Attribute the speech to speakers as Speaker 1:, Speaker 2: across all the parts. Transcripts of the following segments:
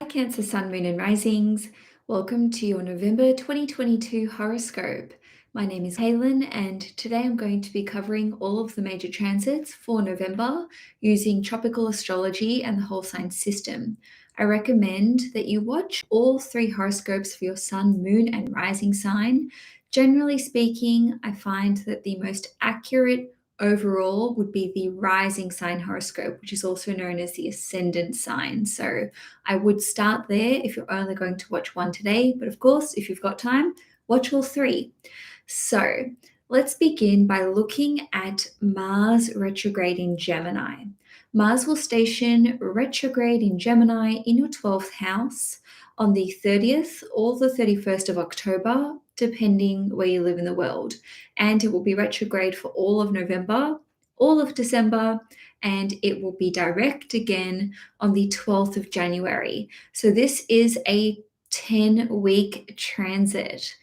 Speaker 1: Cancer Sun, Moon and Risings. Welcome to your November 2022 horoscope. My name is Cailin and today I'm going to be covering all of the major transits for November using tropical astrology and the whole sign system. I recommend that you watch all 3 horoscopes for your Sun, Moon and Rising sign. Generally speaking, I find that the most accurate overall would be the rising sign horoscope, which is also known as the ascendant sign. So I would start there if you're only going to watch one today, but of course, if you've got time, watch all 3. So let's begin by looking at Mars retrograde in Gemini. Mars will station retrograde in Gemini in your 12th house on the 30th or the 31st of October, depending where you live in the world. And it will be retrograde for all of November, all of December, and it will be direct again on the 12th of January. So this is a 10-week transit.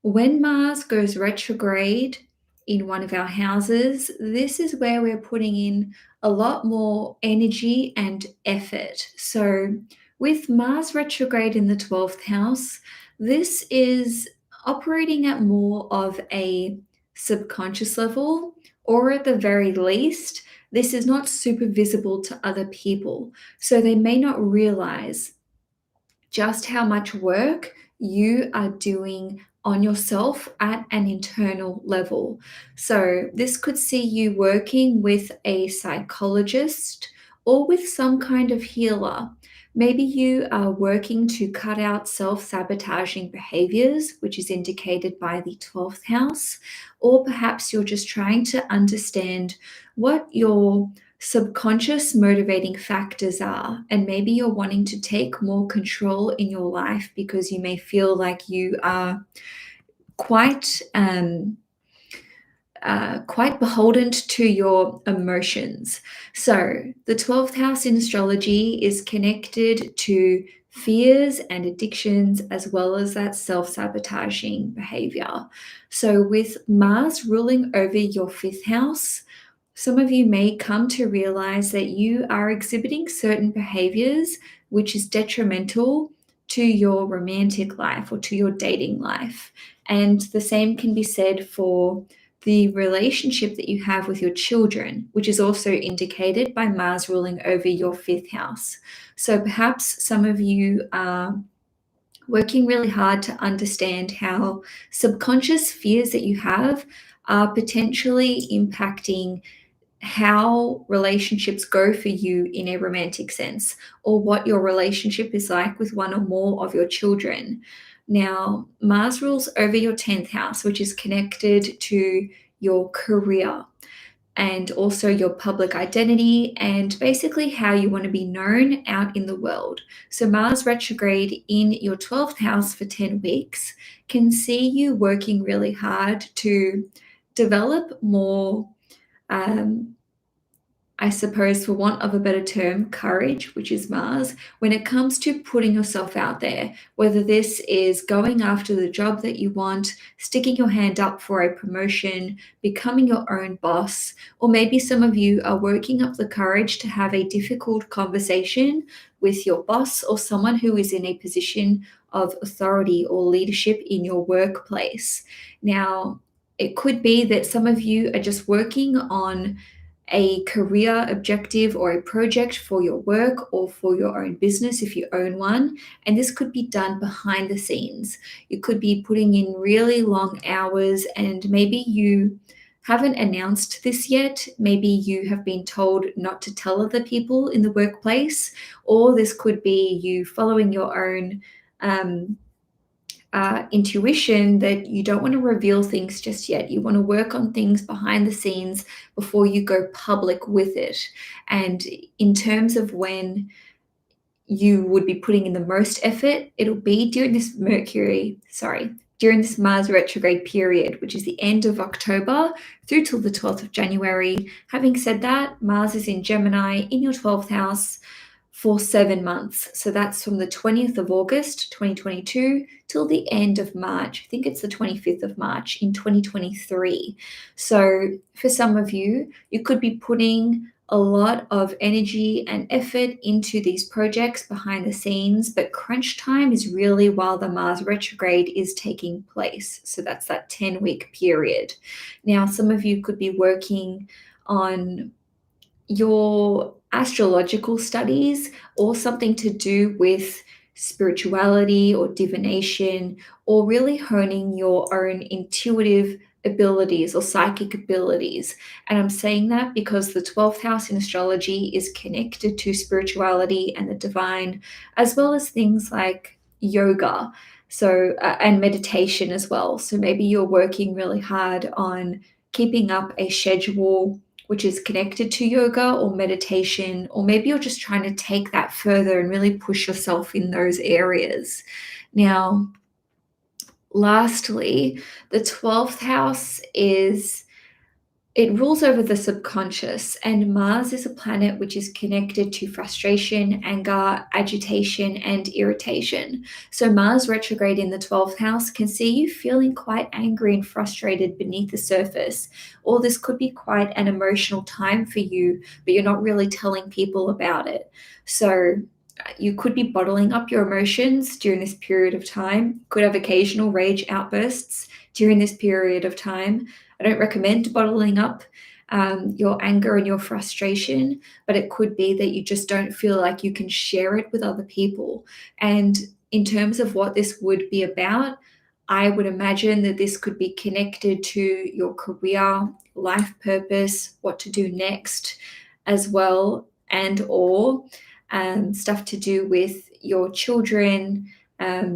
Speaker 1: When Mars goes retrograde in one of our houses, this is where we're putting in a lot more energy and effort. So with Mars retrograde in the 12th house, this is operating at more of a subconscious level, or at the very least, this is not super visible to other people. So they may not realize just how much work you are doing on yourself at an internal level. So this could see you working with a psychologist or with some kind of healer. Maybe you are working to cut out self-sabotaging behaviors, which is indicated by the 12th house, or perhaps you're just trying to understand what your subconscious motivating factors are, and maybe you're wanting to take more control in your life because you may feel like you are quite beholden to your emotions. So the 12th house in astrology is connected to fears and addictions, as well as that self-sabotaging behavior. So with Mars ruling over your 5th house, some of you may come to realize that you are exhibiting certain behaviors which is detrimental to your romantic life or to your dating life. And the same can be said for the relationship that you have with your children, which is also indicated by Mars ruling over your 5th house. So perhaps some of you are working really hard to understand how subconscious fears that you have are potentially impacting how relationships go for you in a romantic sense, or what your relationship is like with one or more of your children. Now, Mars rules over your 10th house, which is connected to your career and also your public identity and basically how you want to be known out in the world. So Mars retrograde in your 12th house for 10 weeks can see you working really hard to develop more I suppose, for want of a better term, courage, which is Mars, when it comes to putting yourself out there, whether this is going after the job that you want, sticking your hand up for a promotion, becoming your own boss, or maybe some of you are working up the courage to have a difficult conversation with your boss or someone who is in a position of authority or leadership in your workplace. Now, it could be that some of you are just working on a career objective or a project for your work or for your own business if you own one. And this could be done behind the scenes. You could be putting in really long hours, and maybe you haven't announced this yet. Maybe you have been told not to tell other people in the workplace, or this could be you following your own intuition that you don't want to reveal things just yet. You want to work on things behind the scenes before you go public with it. And in terms of when you would be putting in the most effort, it'll be during this Mars retrograde period, which is the end of October through till the 12th of January. Having said that, Mars is in Gemini in your 12th house for 7 months. So that's from the 20th of August, 2022 till the end of March. I think it's the 25th of March in 2023. So for some of you, you could be putting a lot of energy and effort into these projects behind the scenes, but crunch time is really while the Mars retrograde is taking place. So that's that 10-week period. Now, some of you could be working on your astrological studies or something to do with spirituality or divination, or really honing your own intuitive abilities or psychic abilities. And I'm saying that because the 12th house in astrology is connected to spirituality and the divine, as well as things like yoga. So, and meditation as well. So maybe you're working really hard on keeping up a schedule which is connected to yoga or meditation, or maybe you're just trying to take that further and really push yourself in those areas. Now, lastly, the 12th house it rules over the subconscious, and Mars is a planet which is connected to frustration, anger, agitation, and irritation. So, Mars retrograde in the 12th house can see you feeling quite angry and frustrated beneath the surface. Or this could be quite an emotional time for you, but you're not really telling people about it. So, you could be bottling up your emotions during this period of time, could have occasional rage outbursts during this period of time. I don't recommend bottling up your anger and your frustration, but it could be that you just don't feel like you can share it with other people. And in terms of what this would be about, I would imagine that this could be connected to your career, life purpose, what to do next as well, and or stuff to do with your children,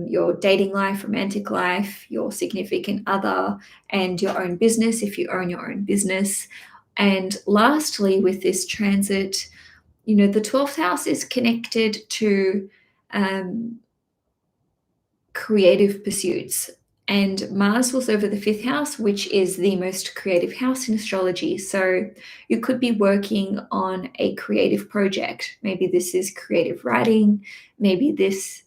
Speaker 1: your dating life, romantic life, your significant other, and your own business if you own your own business. And lastly, with this transit, the 12th house is connected to creative pursuits. And Mars rules over the 5th house, which is the most creative house in astrology. So you could be working on a creative project. Maybe this is creative writing. Maybe this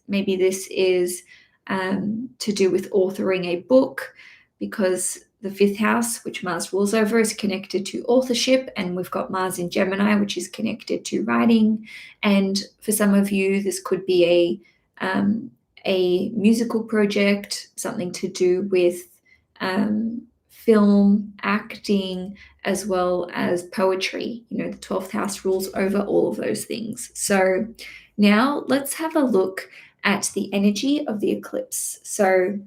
Speaker 1: is to do with authoring a book, because the 5th house, which Mars rules over, is connected to authorship. And we've got Mars in Gemini, which is connected to writing. And for some of you, this could be a musical project, something to do with film, acting, as well as poetry. The 12th house rules over all of those things. So now let's have a look at the energy of the eclipse. So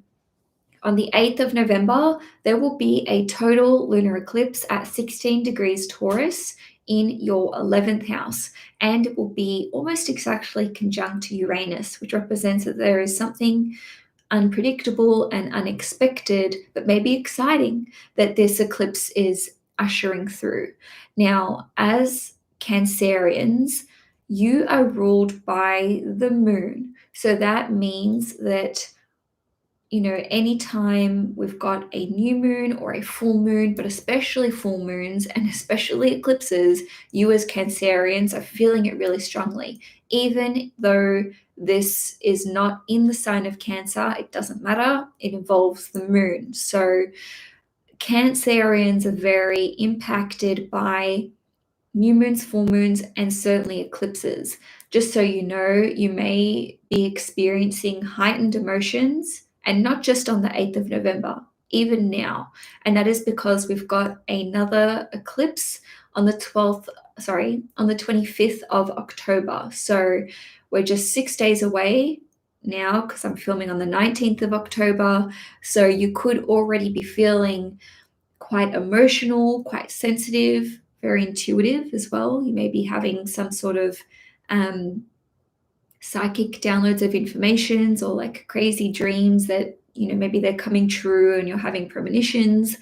Speaker 1: on the 8th of November, there will be a total lunar eclipse at 16 degrees Taurus in your 11th house, and it will be almost exactly conjunct to Uranus, which represents that there is something unpredictable and unexpected, but maybe exciting, that this eclipse is ushering through. Now, as Cancerians, you are ruled by the moon. So that means that anytime we've got a new moon or a full moon, but especially full moons and especially eclipses, you as Cancerians are feeling it really strongly. Even though this is not in the sign of Cancer, it doesn't matter. It involves the moon. So Cancerians are very impacted by new moons, full moons, and certainly eclipses. Just so you know, you may be experiencing heightened emotions, and not just on the 8th of November, even now. And that is because we've got another eclipse on the 25th of October. So we're just 6 days away now, because I'm filming on the 19th of October. So you could already be feeling quite emotional, quite sensitive, very intuitive as well. You may be having some sort of psychic downloads of informations, or like crazy dreams that, maybe they're coming true and you're having premonitions.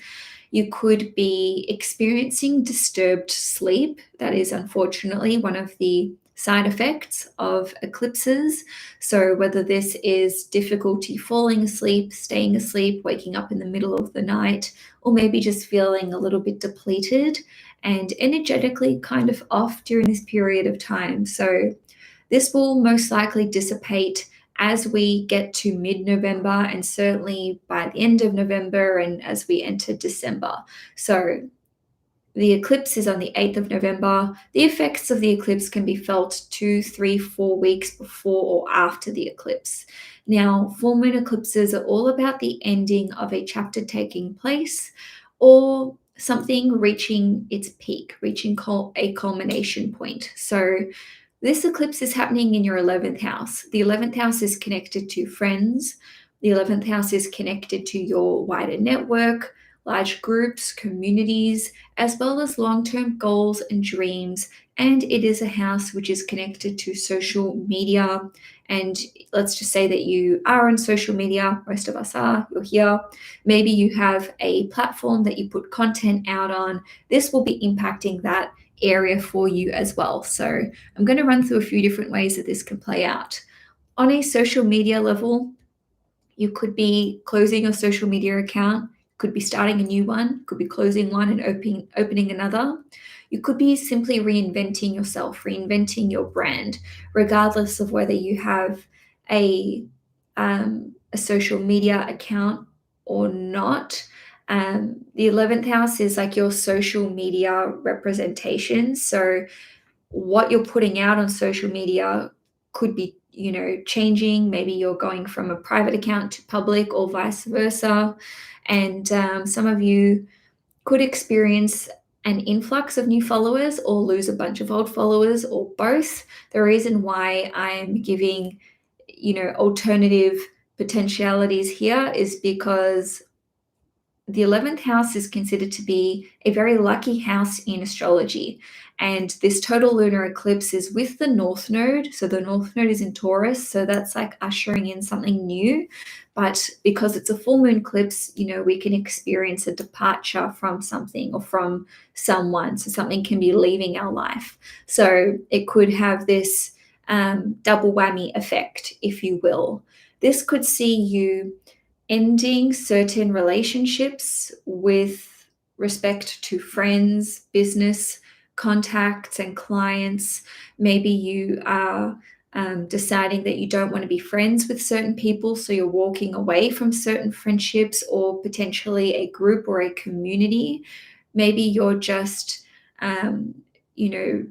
Speaker 1: You could be experiencing disturbed sleep. That is unfortunately one of the side effects of eclipses. So whether this is difficulty falling asleep, staying asleep, waking up in the middle of the night, or maybe just feeling a little bit depleted and energetically kind of off during this period of time. So this will most likely dissipate as we get to mid-November, and certainly by the end of November and as we enter December. So The eclipse is on the 8th of November. The effects of the eclipse can be felt 2, 3, 4 weeks before or after the eclipse. Now, full moon eclipses are all about the ending of a chapter taking place or something reaching its peak, reaching a culmination point. So, this eclipse is happening in your 11th house. The 11th house is connected to friends. The 11th house is connected to your wider network, large groups, communities, as well as long term goals and dreams. And it is a house which is connected to social media. And let's just say that you are on social media. Most of us are. You're here. Maybe you have a platform that you put content out on. This will be impacting that area for you as well. So I'm going to run through a few different ways that this can play out. On a social media level, you could be closing a social media account, could be starting a new one, could be closing one and opening another. You could be simply reinventing yourself, reinventing your brand, regardless of whether you have a social media account or not. The 11th house is like your social media representation. So what you're putting out on social media could be, changing. Maybe you're going from a private account to public or vice versa. And some of you could experience an influx of new followers or lose a bunch of old followers or both. The reason why I'm giving, alternative potentialities here is because the 11th house is considered to be a very lucky house in astrology. And this total lunar eclipse is with the North Node. So the North Node is in Taurus. So that's like ushering in something new. But because it's a full moon eclipse, we can experience a departure from something or from someone. So something can be leaving our life. So it could have this double whammy effect, if you will. This could see you ending certain relationships with respect to friends, business contacts, and clients. Maybe you are deciding that you don't want to be friends with certain people, so you're walking away from certain friendships or potentially a group or a community. Maybe you're just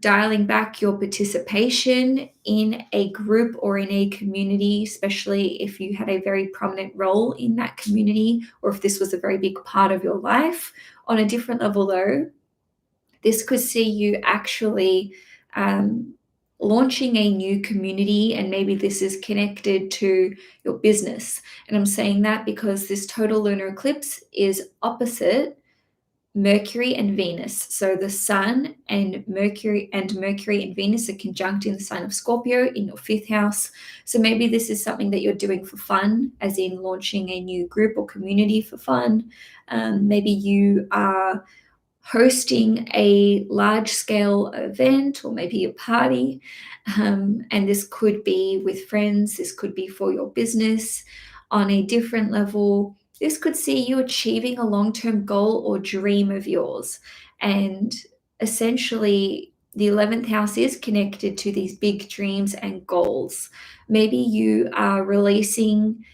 Speaker 1: dialing back your participation in a group or in a community, especially if you had a very prominent role in that community or if this was a very big part of your life. On a different level, though, this could see you actually launching a new community, and maybe this is connected to your business. And I'm saying that because this total lunar eclipse is opposite Mercury and Venus. So the Sun and Mercury and Venus are conjunct in the sign of Scorpio in your 5th house. So maybe this is something that you're doing for fun, as in launching a new group or community for fun. Maybe you are hosting a large-scale event or maybe a party. And this could be with friends. This could be for your business. On a different level, this could see you achieving a long-term goal or dream of yours. And essentially, the 11th house is connected to these big dreams and goals. Maybe you are releasing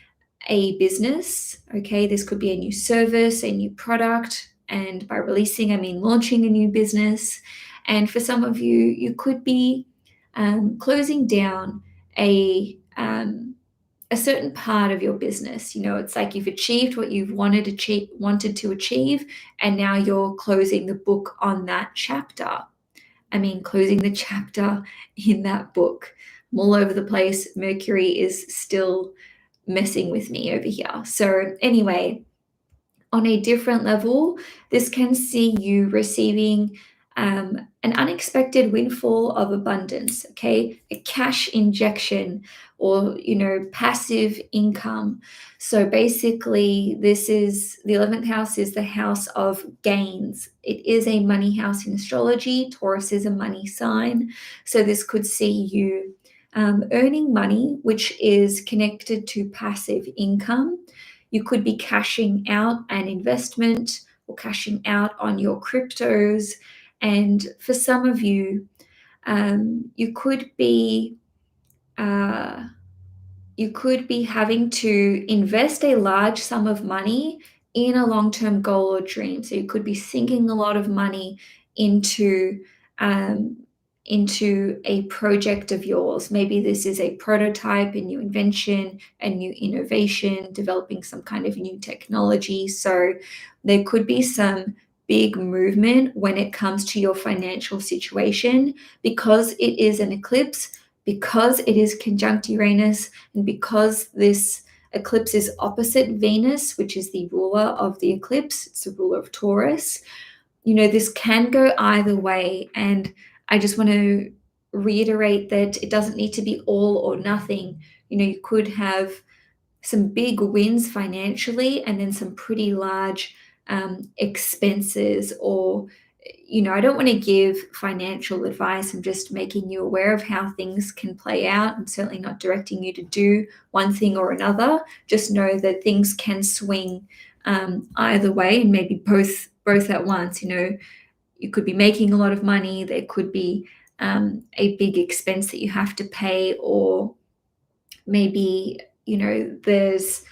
Speaker 1: a business. Okay, this could be a new service, a new product. And by releasing, I mean launching a new business. And for some of you, you could be closing down a certain part of your business. It's like you've achieved what you've wanted to achieve, and now you're closing the book on that chapter. I mean, closing the chapter in that book. I'm all over the place. Mercury is still messing with me over here. So anyway, on a different level, this can see you receiving an unexpected windfall of abundance, okay? A cash injection or, passive income. So basically, this is the 11th house is the house of gains. It is a money house in astrology. Taurus is a money sign. So this could see you earning money, which is connected to passive income. You could be cashing out an investment or cashing out on your cryptos. And for some of you, you could be having to invest a large sum of money in a long-term goal or dream. So you could be sinking a lot of money into a project of yours. Maybe this is a prototype, a new invention, a new innovation, developing some kind of new technology. So there could be some big movement when it comes to your financial situation, because it is an eclipse, because it is conjunct Uranus, and because this eclipse is opposite Venus, which is the ruler of the eclipse. It's the ruler of Taurus. This can go either way. And I just want to reiterate that it doesn't need to be all or nothing. You could have some big wins financially and then some pretty large expenses, or I don't want to give financial advice. I'm just making you aware of how things can play out. I'm certainly not directing you to do one thing or another. Just know that things can swing either way, and maybe both at once. You could be making a lot of money. There could be a big expense that you have to pay, or maybe there's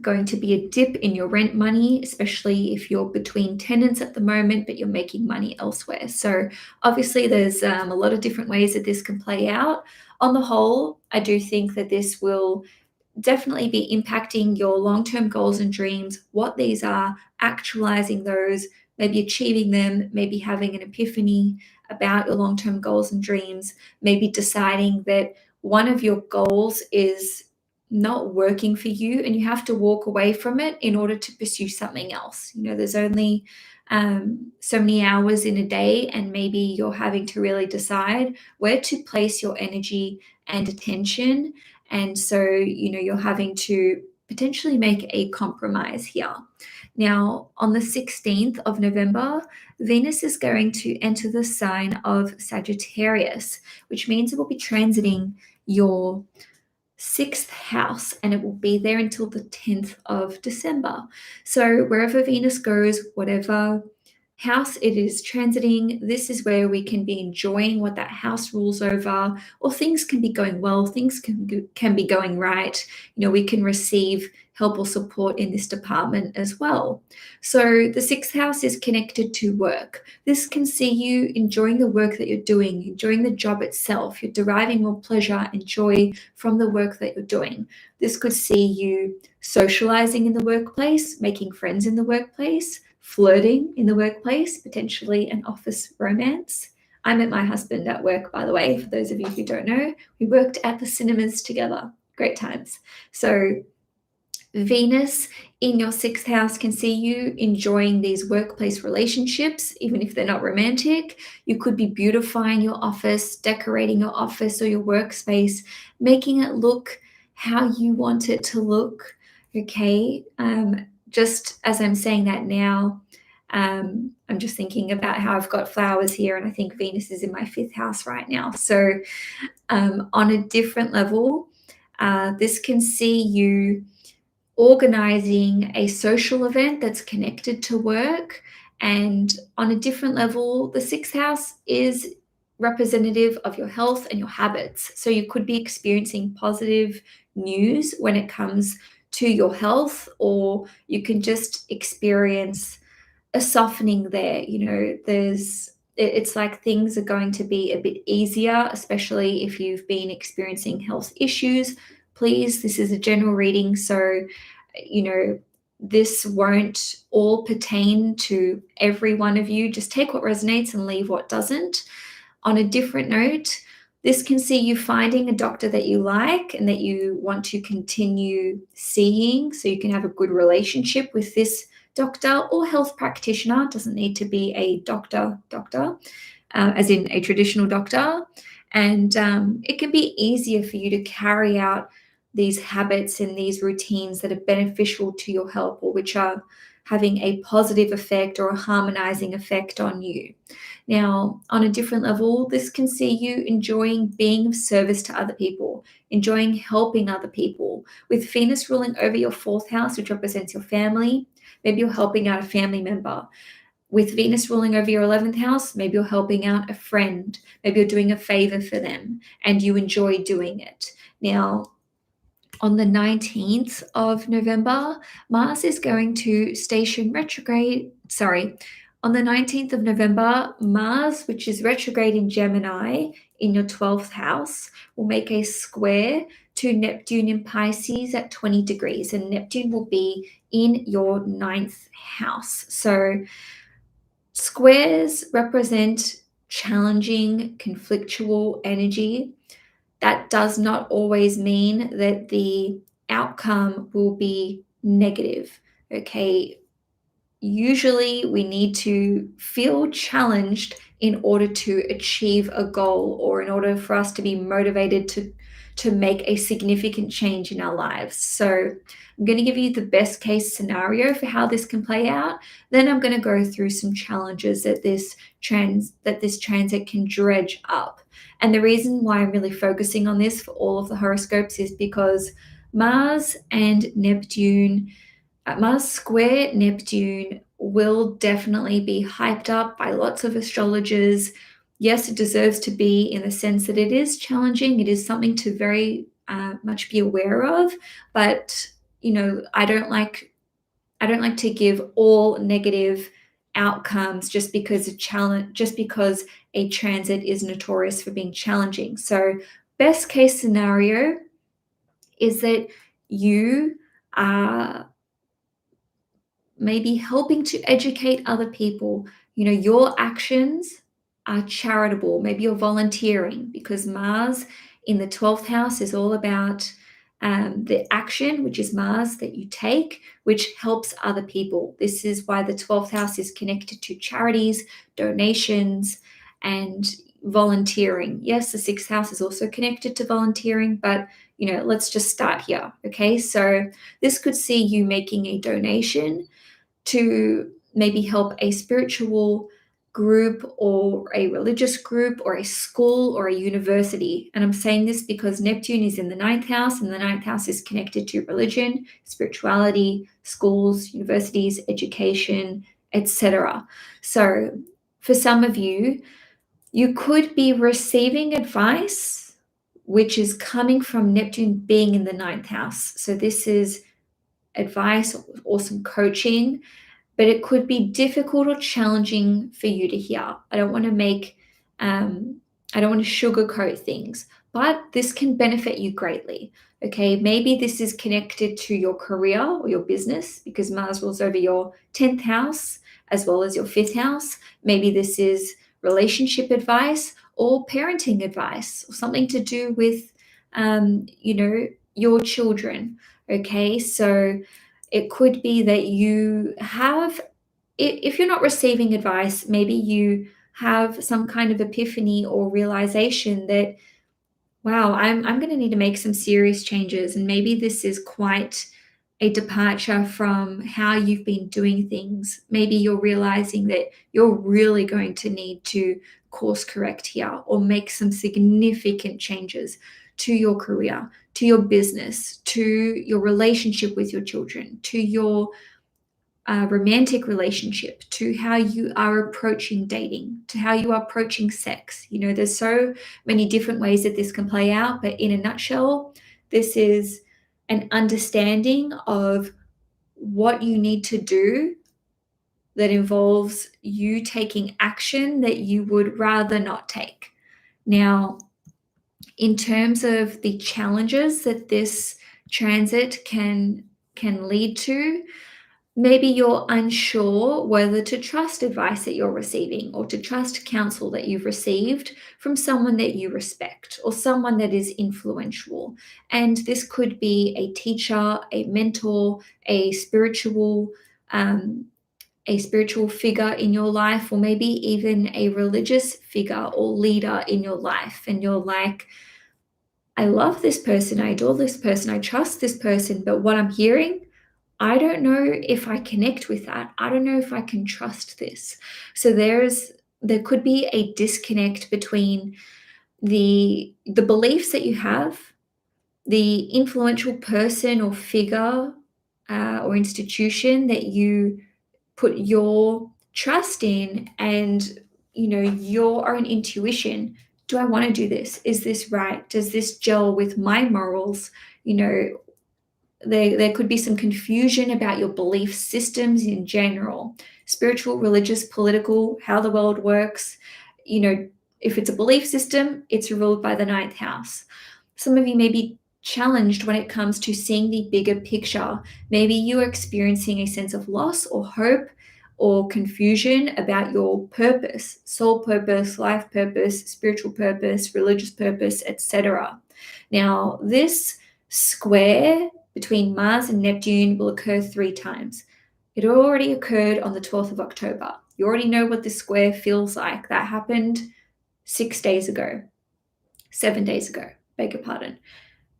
Speaker 1: going to be a dip in your rent money, especially if you're between tenants at the moment, but you're making money elsewhere. So obviously there's a lot of different ways that this can play out. On the whole, I do think that this will definitely be impacting your long-term goals and dreams, what these are, actualizing those, maybe achieving them, maybe having an epiphany about your long-term goals and dreams, maybe deciding that one of your goals is not working for you and you have to walk away from it in order to pursue something else. There's only so many hours in a day, and maybe you're having to really decide where to place your energy and attention. And so, you're having to potentially make a compromise here. Now, on the 16th of November, Venus is going to enter the sign of Sagittarius, which means it will be transiting your 6th house, and it will be there until the 10th of December. So wherever Venus goes, whatever house it is transiting, this is where we can be enjoying what that house rules over, or things can be going well, things can be going right. We can receive help or support in this department as well. So the 6th house is connected to work. This can see you enjoying the work that you're doing, enjoying the job itself. You're deriving more pleasure and joy from the work that you're doing. This could see you socializing in the workplace, making friends in the workplace, flirting in the workplace, potentially an office romance. I met my husband at work, by the way, for those of you who don't know. We worked at the cinemas together. Great times. So Venus in your 6th house can see you enjoying these workplace relationships, even if they're not romantic. You could be beautifying your office, decorating your office or your workspace, making it look how you want it to look. Okay. Just as I'm saying that now, I'm just thinking about how I've got flowers here, and I think Venus is in my 5th house right now. So on a different level, this can see you organizing a social event that's connected to work. And on a different level, the 6th house is representative of your health and your habits. So you could be experiencing positive news when it comes to your health, or you can just experience a softening there. It's like things are going to be a bit easier, especially if you've been experiencing health issues. Please, this is a general reading, so this won't all pertain to every one of you. Just take what resonates and leave what doesn't. On a different note, this can see you finding a doctor that you like and that you want to continue seeing, so you can have a good relationship with this doctor or health practitioner. It doesn't need to be a doctor, as in a traditional doctor. And it can be easier for you to carry out these habits and these routines that are beneficial to your health, or which are having a positive effect or a harmonizing effect on you. Now, on a different level, this can see you enjoying being of service to other people, enjoying helping other people. With Venus ruling over your 4th house, which represents your family, maybe you're helping out a family member. With Venus ruling over your 11th house, maybe you're helping out a friend, maybe you're doing a favor for them and you enjoy doing it. Now, on the 19th of November, Mars is going to station retrograde, On the 19th of November, Mars, which is retrograde in Gemini in your 12th house, will make a square to Neptune in Pisces at 20 degrees, and Neptune will be in your 9th house. So squares represent challenging, conflictual energy. That does not always mean that the outcome will be negative. Okay, usually we need to feel challenged in order to achieve a goal, or in order for us to be motivated to make a significant change in our lives. So I'm going to give you the best case scenario for how this can play out. Then I'm going to go through some challenges that this transit can dredge up. And the reason why I'm really focusing on this for all of the horoscopes is because Mars and Neptune, Mars square Neptune, will definitely be hyped up by lots of astrologers. Yes, it deserves to be, in the sense that it is challenging. It is something to very much be aware of. But I don't like to give all negative outcomes just because a transit is notorious for being challenging. So, best case scenario is that you are maybe helping to educate other people. Your actions are charitable. Maybe you're volunteering, because Mars in the 12th house is all about the action, which is Mars, that you take, which helps other people. This is why the 12th house is connected to charities, donations, and volunteering. Yes, the 6th house is also connected to volunteering, but let's just start here. Okay, so this could see you making a donation to maybe help a spiritual group, or a religious group, or a school, or a university. And I'm saying this because Neptune is in the 9th house, and the 9th house is connected to religion, spirituality, schools, universities, education, etc. So for some of you, you could be receiving advice which is coming from Neptune being in the 9th house. So this is advice or some coaching, but it could be difficult or challenging for you to hear. I don't want to sugarcoat things, but this can benefit you greatly. Okay, maybe this is connected to your career or your business, because Mars rules over your 10th house as well as your 5th house. Maybe this is relationship advice or parenting advice, or something to do with, your children. Okay, so it could be that you have, if you're not receiving advice, maybe you have some kind of epiphany or realization that, wow, I'm going to need to make some serious changes. And maybe this is quite a departure from how you've been doing things. Maybe you're realizing that you're really going to need to course correct here, or make some significant changes to your career, to your business, to your relationship with your children, to your romantic relationship, to how you are approaching dating, to how you are approaching sex. There's so many different ways that this can play out, but in a nutshell, this is an understanding of what you need to do that involves you taking action that you would rather not take. Now, in terms of the challenges that this transit can lead to, maybe you're unsure whether to trust advice that you're receiving, or to trust counsel that you've received from someone that you respect, or someone that is influential. And this could be a teacher, a mentor, a spiritual figure in your life, or maybe even a religious figure or leader in your life. And you're like, I love this person, I adore this person, I trust this person, but what I'm hearing, I don't know if I connect with that. I don't know if I can trust this. So there could be a disconnect between the beliefs that you have, the influential person or figure or institution that you put your trust in, and your own intuition. Do I want to do this? Is this right? Does this gel with my morals? there could be some confusion about your belief systems in general, spiritual, religious, political, how the world works. If it's a belief system, it's ruled by the ninth house. Some of you may be challenged when it comes to seeing the bigger picture. Maybe you are experiencing a sense of loss or hope or confusion about your purpose, soul purpose, life purpose, spiritual purpose, religious purpose, etc. Now, this square between Mars and Neptune will occur 3 times. It already occurred on the 12th of October. You already know what this square feels like. That happened 6 days ago, 7 days ago, beg your pardon.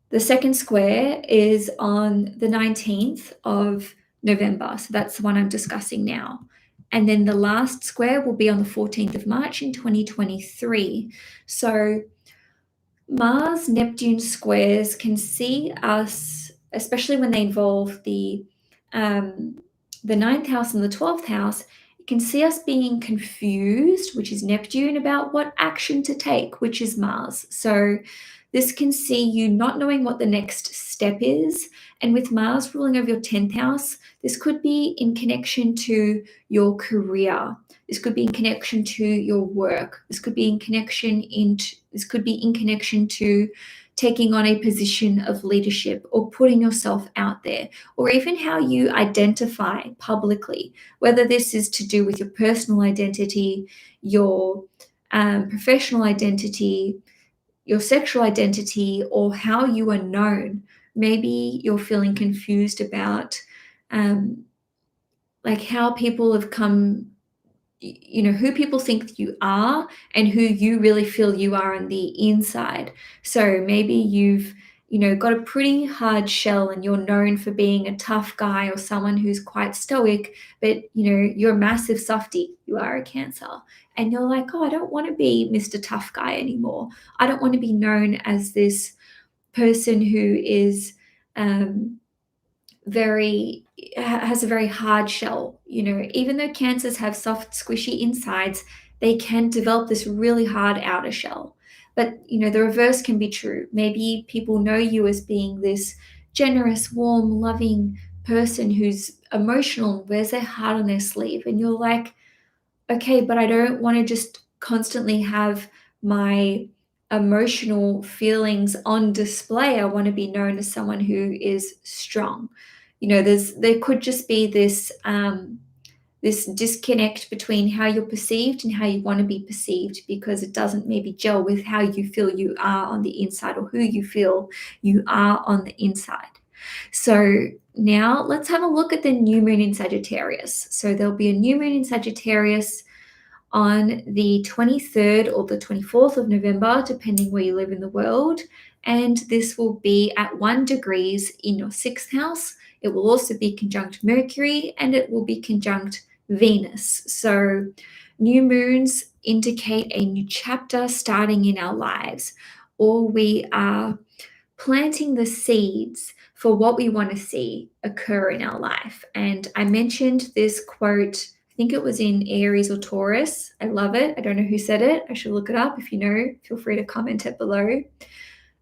Speaker 1: The second square is on the 19th of November, so that's the one I'm discussing now. And then the last square will be on the 14th of March in 2023. So Mars Neptune squares can see us, especially when they involve the ninth house and the 12th house. It can see us being confused, which is Neptune, about what action to take, which is Mars. So this can see you not knowing what the next step is. And with Mars ruling over your 10th house, this could be in connection to your career. This could be in connection to your work. This could be in connection to taking on a position of leadership or putting yourself out there, or even how you identify publicly, whether this is to do with your personal identity, your professional identity, your sexual identity, or how you are known. Maybe you're feeling confused about how people have come, who people think you are and who you really feel you are on the inside. So maybe you've got a pretty hard shell and you're known for being a tough guy or someone who's quite stoic, but you're a massive softie. You are a Cancer. And you're like, oh, I don't want to be Mr. Tough Guy anymore. I don't want to be known as this person who is has a very hard shell. Even though Cancers have soft, squishy insides, they can develop this really hard outer shell. But the reverse can be true. Maybe people know you as being this generous, warm, loving person who's emotional, wears their heart on their sleeve, and you're like, okay, but I don't want to just constantly have my emotional feelings on display. I want to be known as someone who is strong. There could just be this this disconnect between how you're perceived and how you want to be perceived, because it doesn't maybe gel with how you feel you are on the inside, or who you feel you are on the inside. So now let's have a look at the new moon in Sagittarius. So there'll be a new moon in Sagittarius on the 23rd or the 24th of November, depending where you live in the world. And this will be at 1 degrees in your 6th house. It will also be conjunct Mercury, and it will be conjunct Venus. So new moons indicate a new chapter starting in our lives, or we are planting the seeds for what we want to see occur in our life. And I mentioned this quote, I think it was in Aries or Taurus. I love it. I don't know who said it. I should look it up. If you know, feel free to comment it below.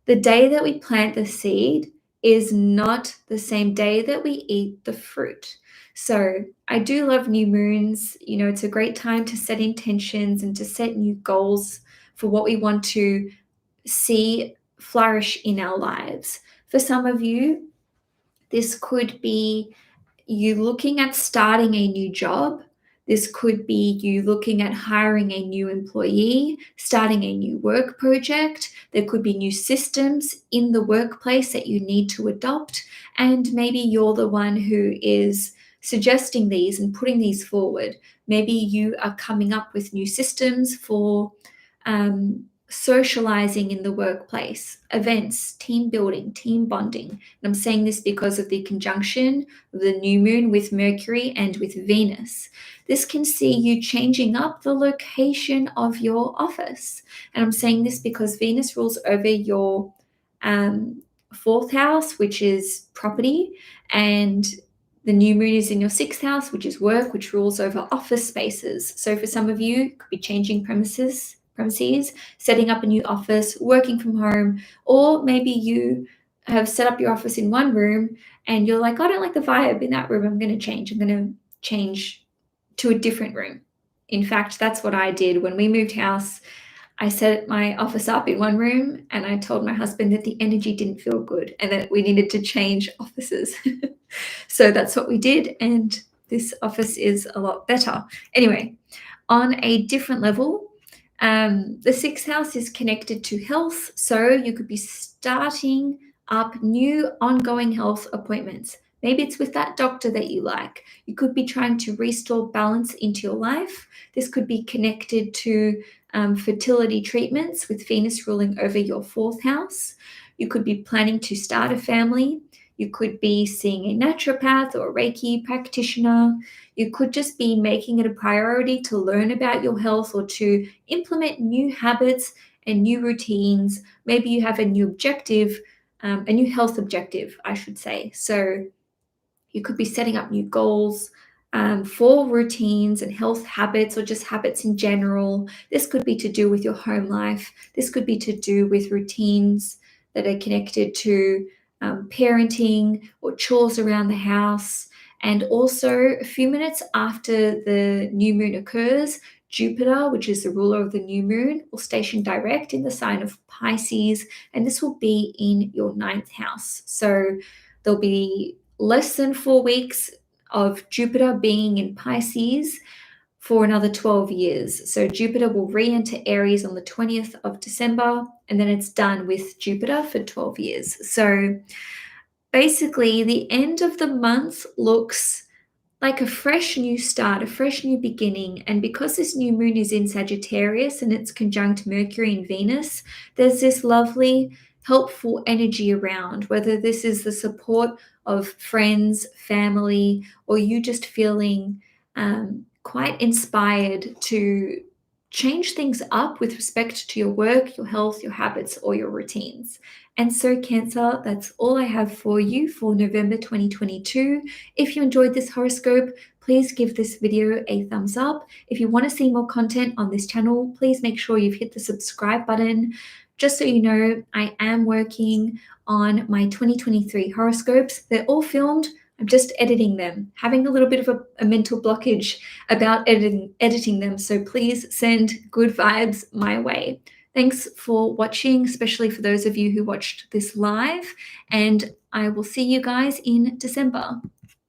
Speaker 1: The day that we plant the seed is not the same day that we eat the fruit. So I do love new moons. It's a great time to set intentions and to set new goals for what we want to see flourish in our lives. For some of you, this could be you looking at starting a new job. This could be you looking at hiring a new employee, starting a new work project. There could be new systems in the workplace that you need to adopt. And maybe you're the one who is suggesting these and putting these forward. Maybe you are coming up with new systems for socializing in the workplace, events, team building, team bonding. And I'm saying this because of the conjunction of the new moon with Mercury and with Venus. This can see you changing up the location of your office. And I'm saying this because Venus rules over your 4th house, which is property, and the new moon is in your 6th house, which is work, which rules over office spaces. So for some of you, it could be changing premises, setting up a new office, working from home, or maybe you have set up your office in one room and you're like, I don't like the vibe in that room. I'm going to change. I'm going to change to a different room. In fact, that's what I did when we moved house. I set my office up in one room and I told my husband that the energy didn't feel good and that we needed to change offices. So that's what we did. And this office is a lot better. Anyway, on a different level, the sixth house is connected to health. So you could be starting up new ongoing health appointments. Maybe it's with that doctor that you like. You could be trying to restore balance into your life. This could be connected to fertility treatments with Venus ruling over your fourth house. You could be planning to start a family. You could be seeing a naturopath or a Reiki practitioner. You could just be making it a priority to learn about your health or to implement new habits and new routines. Maybe you have a new objective, a new health objective, I should say. So you could be setting up new goals for routines and health habits or just habits in general. This could be to do with your home life. This could be to do with routines that are connected to parenting or chores around the house. And also, a few minutes after the new moon occurs, Jupiter, which is the ruler of the new moon, will station direct in the sign of Pisces, and this will be in your ninth house. So there'll be less than 4 weeks of Jupiter being in Pisces for another 12 years. So Jupiter will re-enter Aries on the 20th of December, and then it's done with Jupiter for 12 years. So basically, the end of the month looks like a fresh new start, a fresh new beginning. And because this new moon is in Sagittarius and it's conjunct Mercury and Venus, there's this lovely, helpful energy around, whether this is the support of friends, family, or you just feeling quite inspired to change things up with respect to your work, your health, your habits, or your routines. And so, Cancer, that's all I have for you for November 2022. If you enjoyed this horoscope, please give this video a thumbs up. If you want to see more content on this channel, please make sure you've hit the subscribe button. Just so you know, I am working on my 2023 horoscopes. They're all filmed. I'm just editing them, having a little bit of a mental blockage about editing them. So please send good vibes my way. Thanks for watching, especially for those of you who watched this live, and I will see you guys in December.